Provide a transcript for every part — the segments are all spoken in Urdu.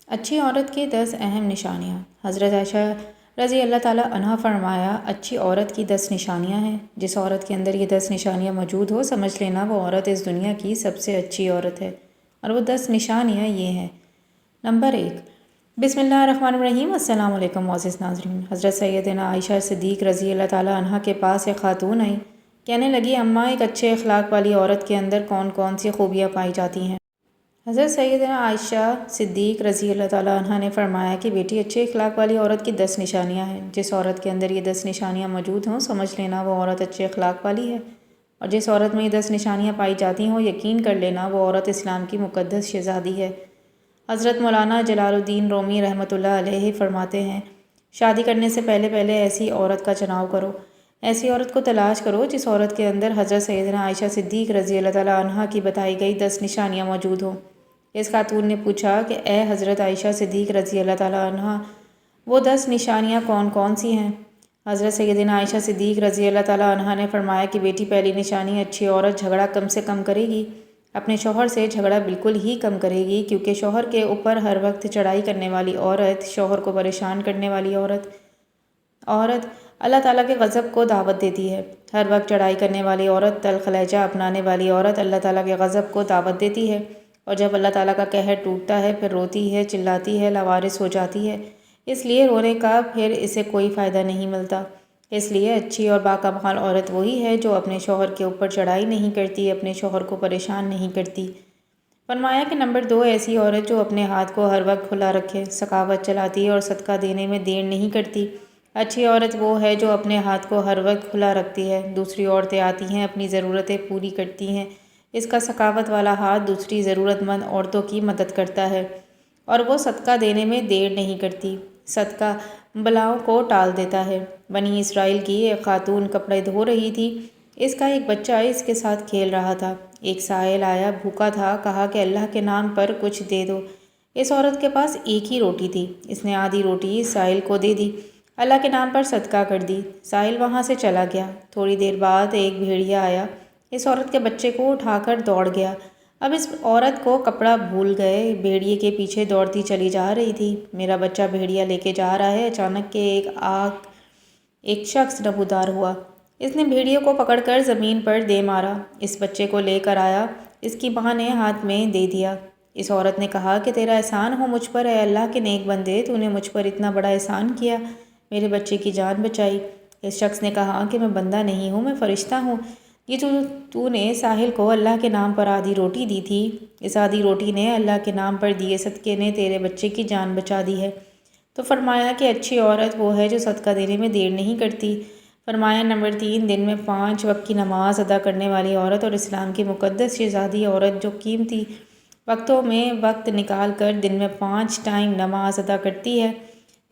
اچھی عورت کی 10 اہم نشانیاں۔ حضرت عائشہ رضی اللہ تعالیٰ عنہا فرمایا، اچھی عورت کی 10 نشانیاں ہیں۔ جس عورت کے اندر یہ 10 نشانیاں موجود ہو، سمجھ لینا وہ عورت اس دنیا کی سب سے اچھی عورت ہے۔ اور وہ 10 نشانیاں یہ ہیں۔ نمبر 1، بسم اللہ الرحمن الرحیم۔ السلام علیکم معزز ناظرین۔ حضرت سیدنا عائشہ صدیق رضی اللہ تعالیٰ عنہا کے پاس ایک خاتون آئی، کہنے لگی، اماں، ایک اچھے اخلاق والی عورت کے اندر کون کون سی خوبیاں پائی جاتی ہیں؟ حضرت سیدنا عائشہ صدیق رضی اللہ تعالیٰ عنہا نے فرمایا کہ بیٹی، اچھے اخلاق والی عورت کی 10 نشانیاں ہیں۔ جس عورت کے اندر یہ 10 نشانیاں موجود ہوں، سمجھ لینا وہ عورت اچھے اخلاق والی ہے۔ اور جس عورت میں یہ 10 نشانیاں پائی جاتی ہوں، یقین کر لینا وہ عورت اسلام کی مقدس شہزادی ہے۔ حضرت مولانا جلال الدین رومی رحمۃ اللہ علیہ فرماتے ہیں، شادی کرنے سے پہلے ایسی عورت کا چناؤ کرو، ایسی عورت کو تلاش کرو جس عورت کے اندر حضرت سیدنا عائشہ صدیق رضی اللہ تعالیٰ عنہا کی بتائی گئی 10 نشانیاں موجود ہوں۔ اس خاتون نے پوچھا کہ اے حضرت عائشہ صدیق رضی اللہ تعالیٰ عنہا، وہ 10 نشانیاں کون کون سی ہیں؟ حضرت سیدنا عائشہ صدیق رضی اللہ تعالیٰ عنہا نے فرمایا کہ بیٹی، پہلی نشانی، اچھی عورت جھگڑا کم سے کم کرے گی۔ اپنے شوہر سے جھگڑا بالکل ہی کم کرے گی، کیونکہ شوہر کے اوپر ہر وقت چڑھائی کرنے والی عورت، شوہر کو پریشان کرنے والی عورت اللہ تعالیٰ کے غضب کو دعوت دیتی ہے۔ ہر وقت چڑھائی کرنے والی عورت، تلخ لہجہ اپنانے والی عورت اللہ تعالیٰ کے غضب کو دعوت دیتی ہے، اور جب اللہ تعالیٰ کا قہر ٹوٹتا ہے پھر روتی ہے، چلاتی ہے، لاوارث ہو جاتی ہے۔ اس لیے رونے کا پھر اسے کوئی فائدہ نہیں ملتا۔ اس لیے اچھی اور باکمال عورت وہی ہے جو اپنے شوہر کے اوپر چڑھائی نہیں کرتی، اپنے شوہر کو پریشان نہیں کرتی۔ فرمایا کہ نمبر 2، ایسی عورت جو اپنے ہاتھ کو ہر وقت کھلا رکھے، سخاوت چلاتی ہے اور صدقہ دینے میں دیر نہیں کرتی۔ اچھی عورت وہ ہے جو اپنے ہاتھ کو ہر وقت کھلا رکھتی ہے، دوسری عورتیں آتی ہیں، اپنی ضرورتیں پوری کرتی ہیں، اس کا سخاوت والا ہاتھ دوسری ضرورت مند عورتوں کی مدد کرتا ہے، اور وہ صدقہ دینے میں دیر نہیں کرتی، صدقہ بلاؤں کو ٹال دیتا ہے۔ بنی اسرائیل کی ایک خاتون کپڑے دھو رہی تھی، اس کا ایک بچہ اس کے ساتھ کھیل رہا تھا۔ ایک سائل آیا، بھوکا تھا، کہا کہ اللہ کے نام پر کچھ دے دو۔ اس عورت کے پاس ایک ہی روٹی تھی، اس نے آدھی روٹی سائل کو دے دی، اللہ کے نام پر صدقہ کر دی۔ سائل وہاں سے چلا گیا۔ تھوڑی دیر بعد ایک بھیڑیا آیا، اس عورت کے بچے کو اٹھا کر دوڑ گیا۔ اب اس عورت کو کپڑا بھول گئے، بھیڑیے کے پیچھے دوڑتی چلی جا رہی تھی۔ میرا بچہ بھیڑیا لے کے جا رہا ہے، اچانک کہ ایک شخص نمودار ہوا، اس نے بھیڑیے کو پکڑ کر زمین پر دے مارا، اس بچے کو لے کر آیا، اس کی ماں نے ہاتھ میں دے دیا۔ اس عورت نے کہا کہ تیرا احسان ہو مجھ پر، اے اللہ کے نیک بندے، تو نے مجھ پر اتنا بڑا احسان کیا، میرے بچے کی جان بچائی۔ اس شخص نے کہا کہ میں بندہ نہیں ہوں، میں فرشتہ ہوں۔ یہ تو نے ساحل کو اللہ کے نام پر آدھی روٹی دی تھی، اس آدھی روٹی نے اللہ کے نام پر دیے صدقے نے تیرے بچے کی جان بچا دی ہے۔ تو فرمایا کہ اچھی عورت وہ ہے جو صدقہ دینے میں دیر نہیں کرتی۔ فرمایا نمبر 3، دن میں 5 وقت کی نماز ادا کرنے والی عورت اور اسلام کی مقدس شہزادی عورت جو قیمتی وقتوں میں وقت نکال کر دن میں 5 ٹائم نماز ادا کرتی ہے،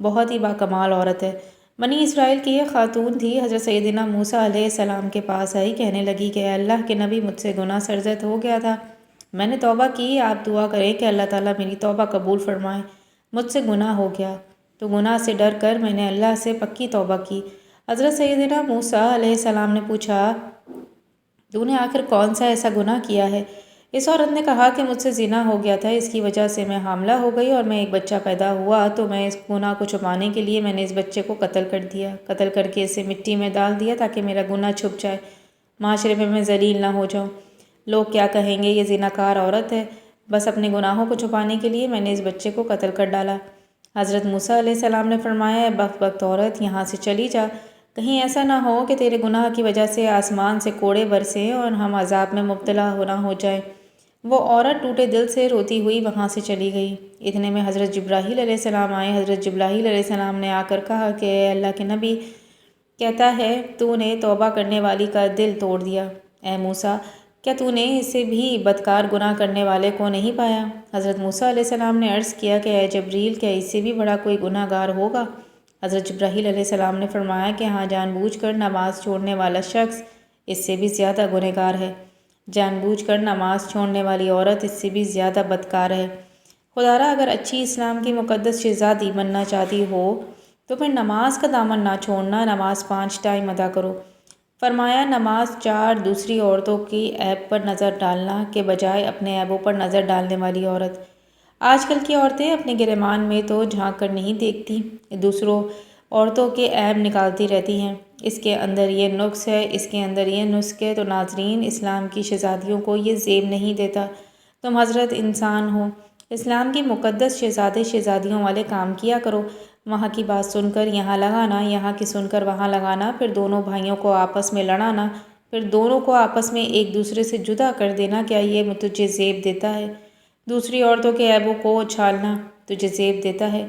بہت ہی باکمال عورت ہے۔ بنی اسرائیل کی ایک خاتون تھی، حضرت سیدنا موسیٰ علیہ السلام کے پاس آئی، کہنے لگی کہ اے اللہ کے نبی، مجھ سے گناہ سرزد ہو گیا تھا، میں نے توبہ کی، آپ دعا کریں کہ اللہ تعالیٰ میری توبہ قبول فرمائے، مجھ سے گناہ ہو گیا۔ تو گناہ سے ڈر کر میں نے اللہ سے پکی توبہ کی۔ حضرت سیدنا موسیٰ علیہ السلام نے پوچھا، تو نے آخر کون سا ایسا گناہ کیا ہے؟ اس عورت نے کہا کہ مجھ سے زنا ہو گیا تھا، اس کی وجہ سے میں حاملہ ہو گئی اور میں ایک بچہ پیدا ہوا، تو میں اس گناہ کو چھپانے کے لیے میں نے اس بچے کو قتل کر دیا، قتل کر کے اسے مٹی میں ڈال دیا تاکہ میرا گناہ چھپ جائے، معاشرے میں ذلیل نہ ہو جاؤں، لوگ کیا کہیں گے، یہ زناکار عورت ہے، بس اپنے گناہوں کو چھپانے کے لیے میں نے اس بچے کو قتل کر ڈالا۔ حضرت موسیٰ علیہ السلام نے فرمایا، بدبخت عورت، یہاں سے چلی جا، کہیں ایسا نہ ہو کہ تیرے گناہ کی وجہ سے آسمان سے کوڑے برسیں اور ہم عذاب میں مبتلا ہونا ہو جائیں۔ وہ عورت ٹوٹے دل سے روتی ہوئی وہاں سے چلی گئی۔ اتنے میں حضرت جبرائیل علیہ السلام آئے۔ حضرت جبرائیل علیہ السلام نے آ کر کہا کہ اے اللہ کے نبی، کہتا ہے تو نے توبہ کرنے والی کا دل توڑ دیا۔ اے موسیٰ، کیا تو نے اسے بھی بدکار گناہ کرنے والے کو نہیں پایا؟ حضرت موسیٰ علیہ السلام نے عرض کیا کہ اے جبریل، کیا اس سے بھی بڑا کوئی گناہ گار ہوگا؟ حضرت جبرائیل علیہ السلام نے فرمایا کہ ہاں، جان بوجھ کر نماز چھوڑنے والا شخص اس سے بھی زیادہ گنہگار ہے، جان بوجھ کر نماز چھوڑنے والی عورت اس سے بھی زیادہ بدکار ہے۔ خدارا، اگر اچھی اسلام کی مقدس شہزادی بننا چاہتی ہو تو پھر نماز کا دامن نہ چھوڑنا، نماز 5 ٹائم ادا کرو۔ فرمایا نماز 4 دوسری عورتوں کی عیب پر نظر ڈالنا کے بجائے اپنے عیبوں پر نظر ڈالنے والی عورت۔ آج کل کی عورتیں اپنے گریبان میں تو جھانک کر نہیں دیکھتی، دوسروں عورتوں کے عیب نکالتی رہتی ہیں۔ اس کے اندر یہ نقص ہے، اس کے اندر یہ نسخ ہے۔ تو ناظرین، اسلام کی شہزادیوں کو یہ زیب نہیں دیتا۔ تم حضرت انسان ہو، اسلام کی مقدس شہزادے شہزادیوں والے کام کیا کرو۔ وہاں کی بات سن کر یہاں لگانا، یہاں کی سن کر وہاں لگانا، پھر دونوں بھائیوں کو آپس میں لڑانا، پھر دونوں کو آپس میں ایک دوسرے سے جدا کر دینا، کیا یہ تجھے زیب دیتا ہے؟ دوسری عورتوں کے عیبوں کو اچھالنا تجھے زیب دیتا ہے؟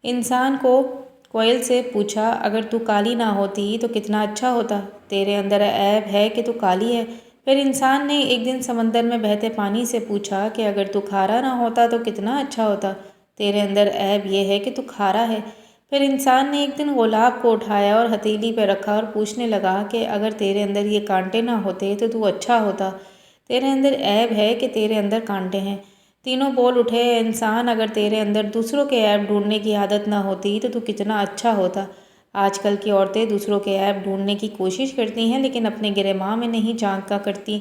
انسان کو کوئل سے پوچھا، اگر تو کالی نہ ہوتی تو کتنا اچھا ہوتا؟ تیرے اندر عیب ہے کہ تو کالی ہے۔ پھر انسان نے ایک دن سمندر میں بہتے پانی سے پوچھا کہ اگر تو کھارا نہ ہوتا تو کتنا اچھا ہوتا؟ تیرے اندر عیب یہ ہے کہ تو کھارا ہے۔ پھر انسان نے ایک دن گلاب کو اٹھایا اور ہتھیلی پہ رکھا اور پوچھنے لگا کہ اگر تیرے اندر یہ کانٹے نہ ہوتے تو اچھا ہوتا؟ تیرے اندر عیب ہے کہ تیرے اندر کانٹے ہیں۔ تینوں بول اٹھے، اے انسان، اگر تیرے اندر دوسروں کے عیب ڈھونڈنے کی عادت نہ ہوتی تو کتنا اچھا ہوتا؟ آج کل کی عورتیں دوسروں کے عیب ڈھونڈنے کی کوشش کرتی ہیں، لیکن اپنے گریباں میں نہیں جھانکا کرتی،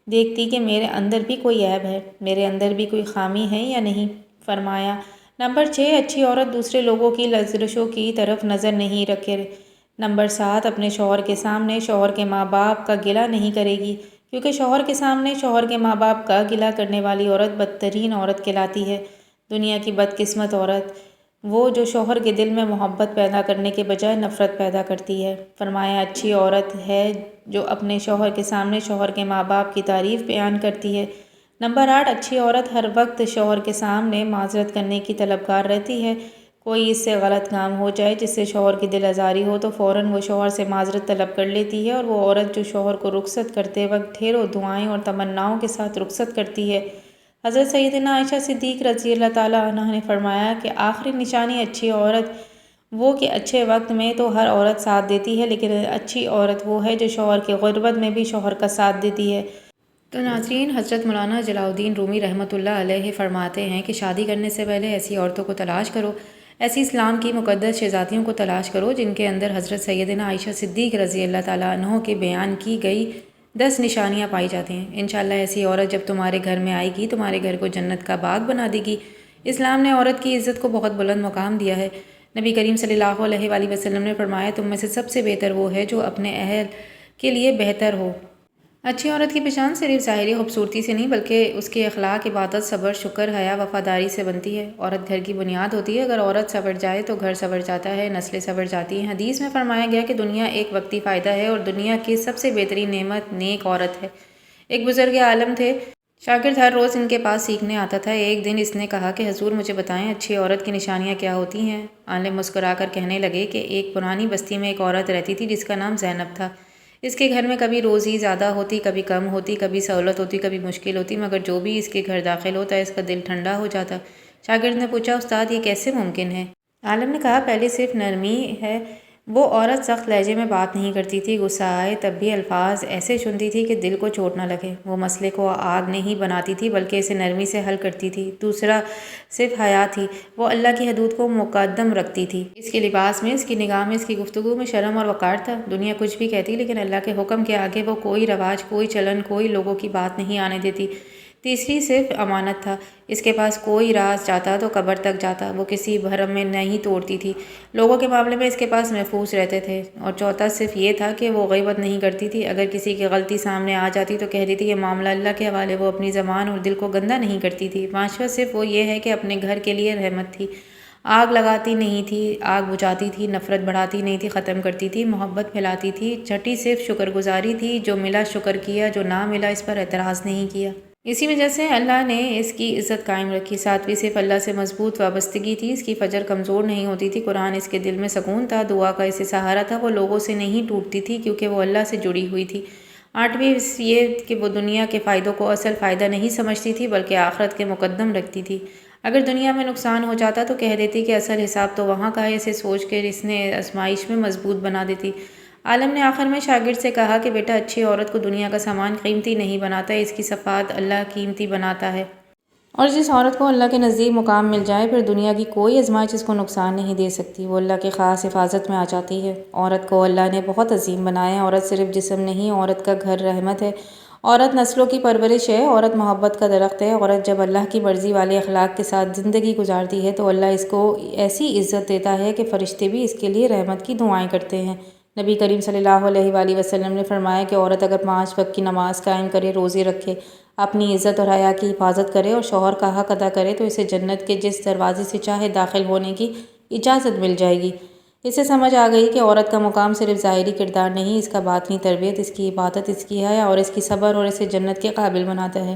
دیکھتی کہ میرے اندر بھی کوئی عیب ہے، میرے اندر بھی کوئی خامی ہے یا نہیں۔ فرمایا، نمبر 6، اچھی عورت دوسرے لوگوں کی لرزشوں کی طرف نظر نہیں رکھے۔ نمبر 7، اپنے شوہر کے سامنے شوہر کے ماں باپ کا گلہ نہیں کرے گی، کیونکہ شوہر کے سامنے شوہر کے ماں باپ کا گلہ کرنے والی عورت بدترین عورت کہلاتی ہے۔ دنیا کی بدقسمت عورت وہ جو شوہر کے دل میں محبت پیدا کرنے کے بجائے نفرت پیدا کرتی ہے۔ فرمایا، اچھی عورت ہے جو اپنے شوہر کے سامنے شوہر کے ماں باپ کی تعریف بیان کرتی ہے۔ نمبر 8، اچھی عورت ہر وقت شوہر کے سامنے معذرت کرنے کی طلبگار رہتی ہے۔ کوئی اس سے غلط کام ہو جائے جس سے شوہر کی دل آزاری ہو تو فوراً وہ شوہر سے معذرت طلب کر لیتی ہے، اور وہ عورت جو شوہر کو رخصت کرتے وقت ڈھیروں دعائیں اور تمناؤں کے ساتھ رخصت کرتی ہے۔ حضرت سیدنا عائشہ صدیق رضی اللہ تعالیٰ عنہا نے فرمایا کہ آخری نشانی اچھی عورت وہ کہ اچھے وقت میں تو ہر عورت ساتھ دیتی ہے، لیکن اچھی عورت وہ ہے جو شوہر کی غربت میں بھی شوہر کا ساتھ دیتی ہے۔ تو ناظرین، حضرت مولانا جلال الدین رومی رحمۃ اللہ علیہ فرماتے ہیں کہ شادی کرنے سے پہلے ایسی عورتوں کو تلاش کرو، ایسی اسلام کی مقدس شہزادیوں کو تلاش کرو جن کے اندر حضرت سیدنا عائشہ صدیق رضی اللہ تعالیٰ عنہ کے بیان کی گئی 10 نشانیاں پائی جاتی ہیں۔ انشاءاللہ ایسی عورت جب تمہارے گھر میں آئے گی تمہارے گھر کو جنت کا باغ بنا دے گی۔ اسلام نے عورت کی عزت کو بہت بلند مقام دیا ہے۔ نبی کریم صلی اللہ علیہ وآلہ وسلم نے فرمایا، تم میں سے سب سے بہتر وہ ہے جو اپنے اہل کے لیے بہتر ہو۔ اچھی عورت کی پہچان صرف ظاہری خوبصورتی سے نہیں بلکہ اس کے اخلاق، عبادت، صبر، شکر، حیا، وفاداری سے بنتی ہے۔ عورت گھر کی بنیاد ہوتی ہے، اگر عورت سنور جائے تو گھر سنور جاتا ہے، نسلیں سنور جاتی ہیں۔ حدیث میں فرمایا گیا کہ دنیا ایک وقتی فائدہ ہے اور دنیا کی سب سے بہترین نعمت نیک عورت ہے۔ ایک بزرگ عالم تھے، شاگرد ہر روز ان کے پاس سیکھنے آتا تھا۔ ایک دن اس نے کہا کہ حضور مجھے بتائیں اچھی عورت کی نشانیاں کیا ہوتی ہیں؟ عالم مسکرا کر کہنے لگے کہ ایک پرانی بستی میں ایک عورت رہتی تھی جس کا نام زینب تھا۔ اس کے گھر میں کبھی روزی زیادہ ہوتی، کبھی کم ہوتی، کبھی سہولت ہوتی، کبھی مشکل ہوتی، مگر جو بھی اس کے گھر داخل ہوتا اس کا دل ٹھنڈا ہو جاتا۔ شاگرد نے پوچھا، استاد یہ کیسے ممکن ہے؟ عالم نے کہا، پہلے صرف نرمی ہے، وہ عورت سخت لہجے میں بات نہیں کرتی تھی، غصہ آئے تب بھی الفاظ ایسے چنتی تھی کہ دل کو چوٹ نہ لگے۔ وہ مسئلے کو آگ نہیں بناتی تھی بلکہ اسے نرمی سے حل کرتی تھی۔ دوسرا صرف حیا تھی، وہ اللہ کی حدود کو مقدم رکھتی تھی۔ اس کے لباس میں، اس کی نگاہ میں، اس کی گفتگو میں شرم اور وقار تھا۔ دنیا کچھ بھی کہتی لیکن اللہ کے حکم کے آگے وہ کوئی رواج، کوئی چلن، کوئی لوگوں کی بات نہیں آنے دیتی۔ تیسری صرف امانت تھا، اس کے پاس کوئی راز جاتا تو قبر تک جاتا، وہ کسی بھرم میں نہیں توڑتی تھی، لوگوں کے معاملے میں اس کے پاس محفوظ رہتے تھے۔ اور چوتھا صرف یہ تھا کہ وہ غیبت نہیں کرتی تھی، اگر کسی کی غلطی سامنے آ جاتی تو کہہ دیتی یہ معاملہ اللہ کے حوالے، وہ اپنی زبان اور دل کو گندا نہیں کرتی تھی۔ پانچواں صرف وہ یہ ہے کہ اپنے گھر کے لیے رحمت تھی، آگ لگاتی نہیں تھی، آگ بجھاتی تھی، نفرت بڑھاتی نہیں تھی، ختم کرتی تھی، محبت پھیلاتی تھی۔ چھٹی صرف شکر گزاری تھی، جو ملا شکر کیا، جو نہ ملا اس پر اعتراض نہیں کیا۔ اسی وجہ سے اللہ نے اس کی عزت قائم رکھی۔ ساتویں صرف اللہ سے مضبوط وابستگی تھی، اس کی فجر کمزور نہیں ہوتی تھی، قرآن اس کے دل میں سکون تھا، دعا کا اسے سہارا تھا، وہ لوگوں سے نہیں ٹوٹتی تھی کیونکہ وہ اللہ سے جڑی ہوئی تھی۔ آٹھویں یہ کہ وہ دنیا کے فائدوں کو اصل فائدہ نہیں سمجھتی تھی بلکہ آخرت کے مقدم رکھتی تھی۔ اگر دنیا میں نقصان ہو جاتا تو کہہ دیتی کہ اصل حساب تو وہاں کا ہے، اسے سوچ کر اس نے آزمائش میں مضبوط بنا دیتی۔ عالم نے آخر میں شاگرد سے کہا کہ بیٹا، اچھی عورت کو دنیا کا سامان قیمتی نہیں بناتا، اس کی صفات اللہ قیمتی بناتا ہے۔ اور جس عورت کو اللہ کے نزدیک مقام مل جائے پھر دنیا کی کوئی آزمائش اس کو نقصان نہیں دے سکتی، وہ اللہ کے خاص حفاظت میں آ جاتی ہے۔ عورت کو اللہ نے بہت عظیم بنایا ہے، عورت صرف جسم نہیں، عورت کا گھر رحمت ہے، عورت نسلوں کی پرورش ہے، عورت محبت کا درخت ہے۔ عورت جب اللہ کی مرضی والے اخلاق کے ساتھ زندگی گزارتی ہے تو اللہ اس کو ایسی عزت دیتا ہے کہ فرشتے بھی اس کے لیے رحمت کی دعائیں کرتے ہیں۔ نبی کریم صلی اللہ علیہ وآلہ وسلم نے فرمایا کہ عورت اگر 5 وقت کی نماز قائم کرے، روزے رکھے، اپنی عزت اور حیا کی حفاظت کرے اور شوہر کا حق ادا کرے تو اسے جنت کے جس دروازے سے چاہے داخل ہونے کی اجازت مل جائے گی۔ اسے سمجھ آ گئی کہ عورت کا مقام صرف ظاہری کردار نہیں، اس کا باطنی تربیت، اس کی عبادت، اس کی حیا اور اس کی صبر اور اسے جنت کے قابل بناتا ہے۔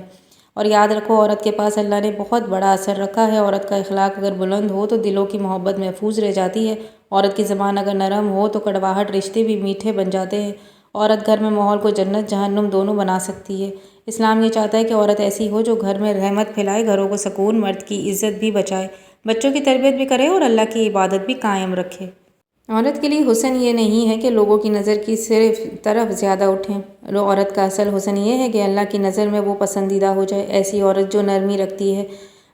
اور یاد رکھو، عورت کے پاس اللہ نے بہت بڑا اثر رکھا ہے۔ عورت کا اخلاق اگر بلند ہو تو دلوں کی محبت محفوظ رہ جاتی ہے۔ عورت کی زبان اگر نرم ہو تو کڑواہٹ رشتے بھی میٹھے بن جاتے ہیں۔ عورت گھر میں ماحول کو جنت جہنم دونوں بنا سکتی ہے۔ اسلام یہ چاہتا ہے کہ عورت ایسی ہو جو گھر میں رحمت پھیلائے، گھروں کو سکون، مرد کی عزت بھی بچائے، بچوں کی تربیت بھی کرے اور اللہ کی عبادت بھی قائم رکھے۔ عورت کے لیے حسن یہ نہیں ہے کہ لوگوں کی نظر کی صرف طرف زیادہ اٹھیں۔ عورت کا اصل حسن یہ ہے کہ اللہ کی نظر میں وہ پسندیدہ ہو جائے۔ ایسی عورت جو نرمی رکھتی ہے،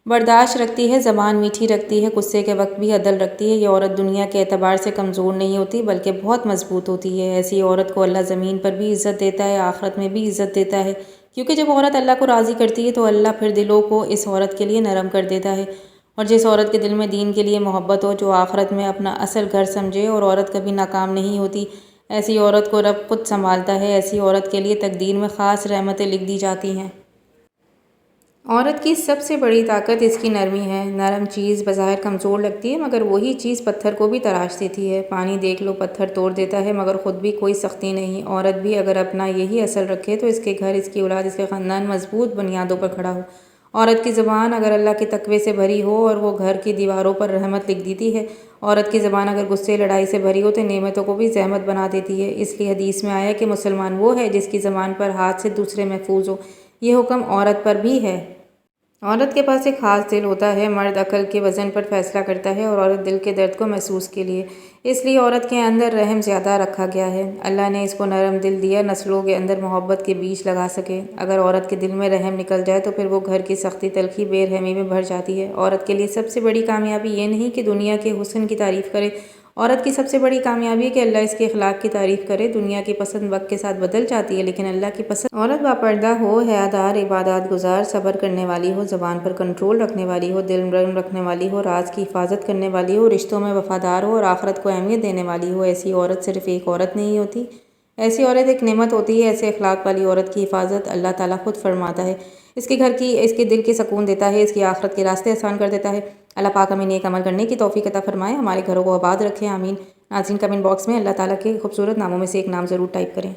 برداشت رکھتی ہے، زبان میٹھی رکھتی ہے، غصے کے وقت بھی عدل رکھتی ہے، یہ عورت دنیا کے اعتبار سے کمزور نہیں ہوتی بلکہ بہت مضبوط ہوتی ہے۔ ایسی عورت کو اللہ زمین پر بھی عزت دیتا ہے، آخرت میں بھی عزت دیتا ہے، کیونکہ جب عورت اللہ کو راضی کرتی ہے تو اللہ پھر دلوں کو اس عورت کے لیے نرم کر دیتا ہے۔ اور جس عورت کے دل میں دین کے لیے محبت ہو، جو آخرت میں اپنا اصل گھر سمجھے، اور عورت کبھی ناکام نہیں ہوتی، ایسی عورت کو رب خود سنبھالتا ہے۔ ایسی عورت کے لیے تقدیر میں خاص رحمتیں لکھ دی جاتی ہیں۔ عورت کی سب سے بڑی طاقت اس کی نرمی ہے۔ نرم چیز بظاہر کمزور لگتی ہے مگر وہی چیز پتھر کو بھی تراش دیتی ہے۔ پانی دیکھ لو، پتھر توڑ دیتا ہے مگر خود بھی کوئی سختی نہیں۔ عورت بھی اگر اپنا یہی اصل رکھے تو اس کے گھر، اس کی اولاد، اس کے خاندان مضبوط بنیادوں پر کھڑا ہو۔ عورت کی زبان اگر اللہ کے تقوی سے بھری ہو اور وہ گھر کی دیواروں پر رحمت لکھ دیتی ہے۔ عورت کی زبان اگر غصے، لڑائی سے بھری ہو تو نعمتوں کو بھی زحمت بنا دیتی ہے۔ اس لیے حدیث میں آیا کہ مسلمان وہ ہے جس کی زبان پر ہاتھ سے دوسرے محفوظ ہو۔ یہ حکم عورت پر بھی ہے۔ عورت کے پاس ایک خاص دل ہوتا ہے۔ مرد عقل کے وزن پر فیصلہ کرتا ہے اور عورت دل کے درد کو محسوس کے لیے۔ اس لیے عورت کے اندر رحم زیادہ رکھا گیا ہے۔ اللہ نے اس کو نرم دل دیا، نسلوں کے اندر محبت کے بیج لگا سکے۔ اگر عورت کے دل میں رحم نکل جائے تو پھر وہ گھر کی سختی، تلخی، بے رحمی میں بھر جاتی ہے۔ عورت کے لیے سب سے بڑی کامیابی یہ نہیں کہ دنیا کے حسن کی تعریف کرے، عورت کی سب سے بڑی کامیابی ہے کہ اللہ اس کے اخلاق کی تعریف کرے۔ دنیا کی پسند وقت کے ساتھ بدل جاتی ہے لیکن اللہ کی پسند، عورت باپردہ ہو، حیادار، عبادات گزار، صبر کرنے والی ہو، زبان پر کنٹرول رکھنے والی ہو، دل نرم رکھنے والی ہو، راز کی حفاظت کرنے والی ہو، رشتوں میں وفادار ہو اور آخرت کو اہمیت دینے والی ہو۔ ایسی عورت صرف ایک عورت نہیں ہوتی، ایسی عورت ایک نعمت ہوتی ہے۔ ایسے اخلاق والی عورت کی حفاظت اللہ تعالیٰ خود فرماتا ہے، اس کے گھر کی، اس کے دل کے سکون دیتا ہے، اس کی آخرت کے راستے آسان کر دیتا ہے۔ اللہ پاک ہمیں نیک عمل کرنے کی توفیق عطا فرمائے، ہمارے گھروں کو آباد رکھے، آمین۔ ناظرین، کمنٹ باکس میں اللہ تعالیٰ کے خوبصورت ناموں میں سے ایک نام ضرور ٹائپ کریں۔